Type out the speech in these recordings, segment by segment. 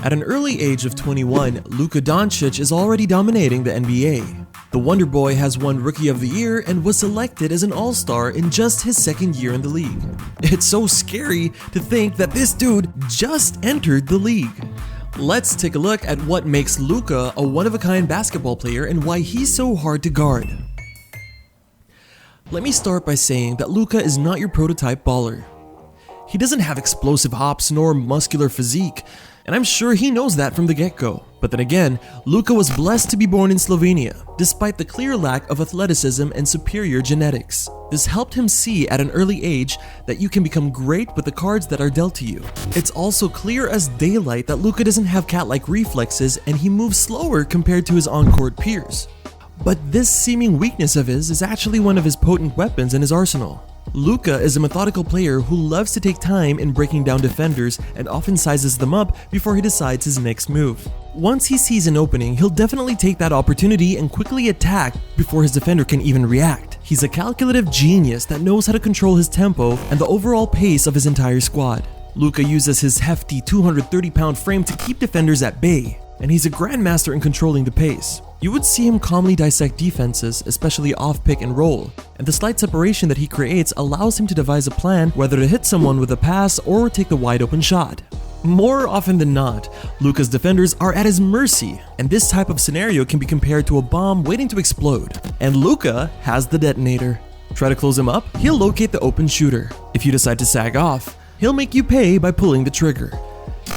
At an early age of 21, Luka Doncic is already dominating the NBA. The Wonder Boy has won Rookie of the Year and was selected as an All-Star in just his second year in the league. It's so scary to think that this dude just entered the league. Let's take a look at what makes Luka a one-of-a-kind basketball player and why he's so hard to guard. Let me start by saying that Luka is not your prototype baller. He doesn't have explosive hops nor muscular physique, and I'm sure he knows that from the get-go. But then again, Luka was blessed to be born in Slovenia, despite the clear lack of athleticism and superior genetics. This helped him see at an early age that you can become great with the cards that are dealt to you. It's also clear as daylight that Luka doesn't have cat-like reflexes and he moves slower compared to his on-court peers. But this seeming weakness of his is actually one of his potent weapons in his arsenal. Luka is a methodical player who loves to take time in breaking down defenders and often sizes them up before he decides his next move. Once he sees an opening, he'll definitely take that opportunity and quickly attack before his defender can even react. He's a calculative genius that knows how to control his tempo and the overall pace of his entire squad. Luka uses his hefty 230-pound frame to keep defenders at bay, and he's a grandmaster in controlling the pace. You would see him calmly dissect defenses, especially off pick and roll, and the slight separation that he creates allows him to devise a plan whether to hit someone with a pass or take the wide open shot. More often than not, Luka's defenders are at his mercy, and this type of scenario can be compared to a bomb waiting to explode. And Luka has the detonator. Try to close him up, he'll locate the open shooter. If you decide to sag off, he'll make you pay by pulling the trigger.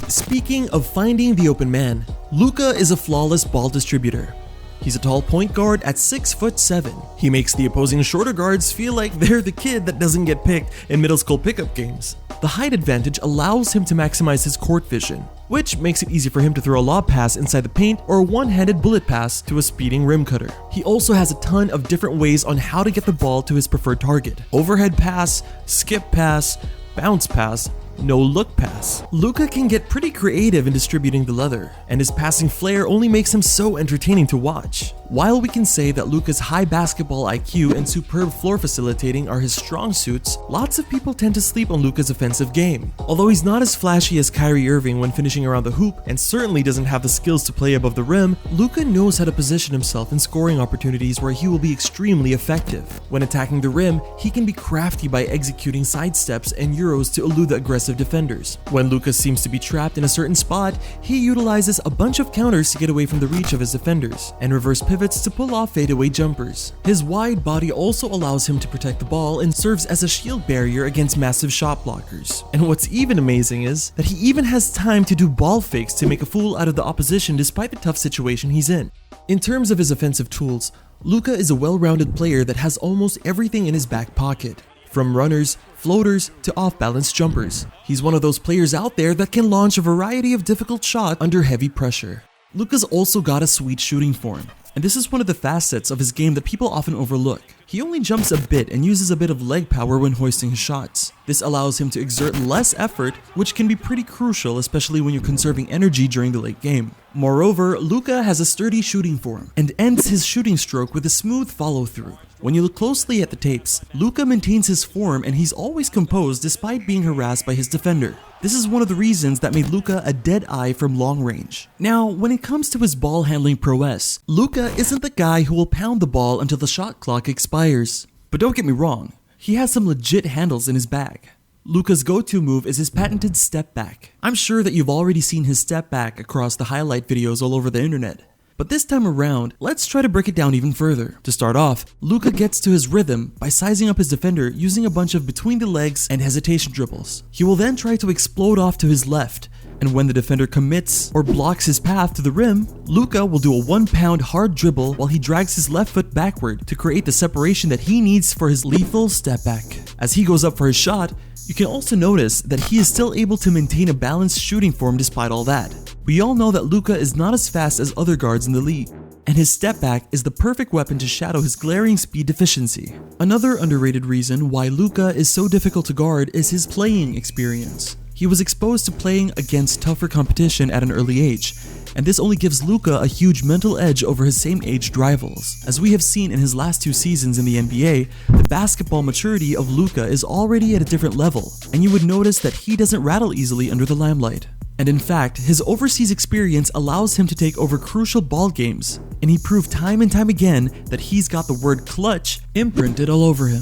Speaking of finding the open man, Luka is a flawless ball distributor. He's a tall point guard at 6'7". He makes the opposing shorter guards feel like they're the kid that doesn't get picked in middle school pickup games. The height advantage allows him to maximize his court vision, which makes it easy for him to throw a lob pass inside the paint or a one-handed bullet pass to a speeding rim cutter. He also has a ton of different ways on how to get the ball to his preferred target: overhead pass, skip pass, bounce pass, no-look pass. Luka can get pretty creative in distributing the leather, and his passing flair only makes him so entertaining to watch. While we can say that Luka's high basketball IQ and superb floor facilitating are his strong suits, lots of people tend to sleep on Luka's offensive game. Although he's not as flashy as Kyrie Irving when finishing around the hoop, and certainly doesn't have the skills to play above the rim, Luka knows how to position himself in scoring opportunities where he will be extremely effective. When attacking the rim, he can be crafty by executing sidesteps and euros to elude the aggressive defenders. When Luka seems to be trapped in a certain spot, he utilizes a bunch of counters to get away from the reach of his defenders, and reverse pivots to pull off fadeaway jumpers. His wide body also allows him to protect the ball and serves as a shield barrier against massive shot blockers. And what's even amazing is that he even has time to do ball fakes to make a fool out of the opposition despite the tough situation he's in. In terms of his offensive tools, Luka is a well-rounded player that has almost everything in his back pocket. From runners, floaters, to off-balance jumpers. He's one of those players out there that can launch a variety of difficult shots under heavy pressure. Luka's also got a sweet shooting form, and this is one of the facets of his game that people often overlook. He only jumps a bit and uses a bit of leg power when hoisting his shots. This allows him to exert less effort, which can be pretty crucial, especially when you're conserving energy during the late game. Moreover, Luka has a sturdy shooting form and ends his shooting stroke with a smooth follow-through. When you look closely at the tapes, Luka maintains his form and he's always composed despite being harassed by his defender. This is one of the reasons that made Luka a dead eye from long range. Now, when it comes to his ball handling prowess, Luka isn't the guy who will pound the ball until the shot clock expires. But don't get me wrong, he has some legit handles in his bag. Luka's go-to move is his patented step back. I'm sure that you've already seen his step back across the highlight videos all over the internet. But this time around, let's try to break it down even further. To start off, Luka gets to his rhythm by sizing up his defender using a bunch of between the legs and hesitation dribbles. He will then try to explode off to his left, and when the defender commits or blocks his path to the rim, Luka will do a 1-pound hard dribble while he drags his left foot backward to create the separation that he needs for his lethal step back. As he goes up for his shot, you can also notice that he is still able to maintain a balanced shooting form despite all that. We all know that Luka is not as fast as other guards in the league, and his step back is the perfect weapon to shadow his glaring speed deficiency. Another underrated reason why Luka is so difficult to guard is his playing experience. He was exposed to playing against tougher competition at an early age, and this only gives Luka a huge mental edge over his same-aged rivals. As we have seen in his last 2 seasons in the NBA, the basketball maturity of Luka is already at a different level, and you would notice that he doesn't rattle easily under the limelight. And in fact, his overseas experience allows him to take over crucial ball games, and he proved time and time again that he's got the word clutch imprinted all over him.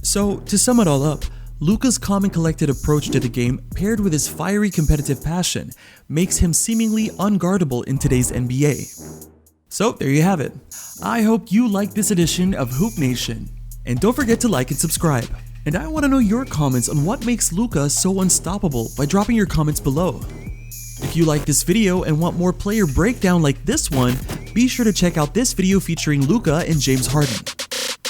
So, to sum it all up, Luka's calm and collected approach to the game paired with his fiery competitive passion makes him seemingly unguardable in today's NBA. So there you have it. I hope you liked this edition of Hoop Nation. And don't forget to like and subscribe. And I want to know your comments on what makes Luka so unstoppable by dropping your comments below. If you like this video and want more player breakdown like this one, be sure to check out this video featuring Luka and James Harden.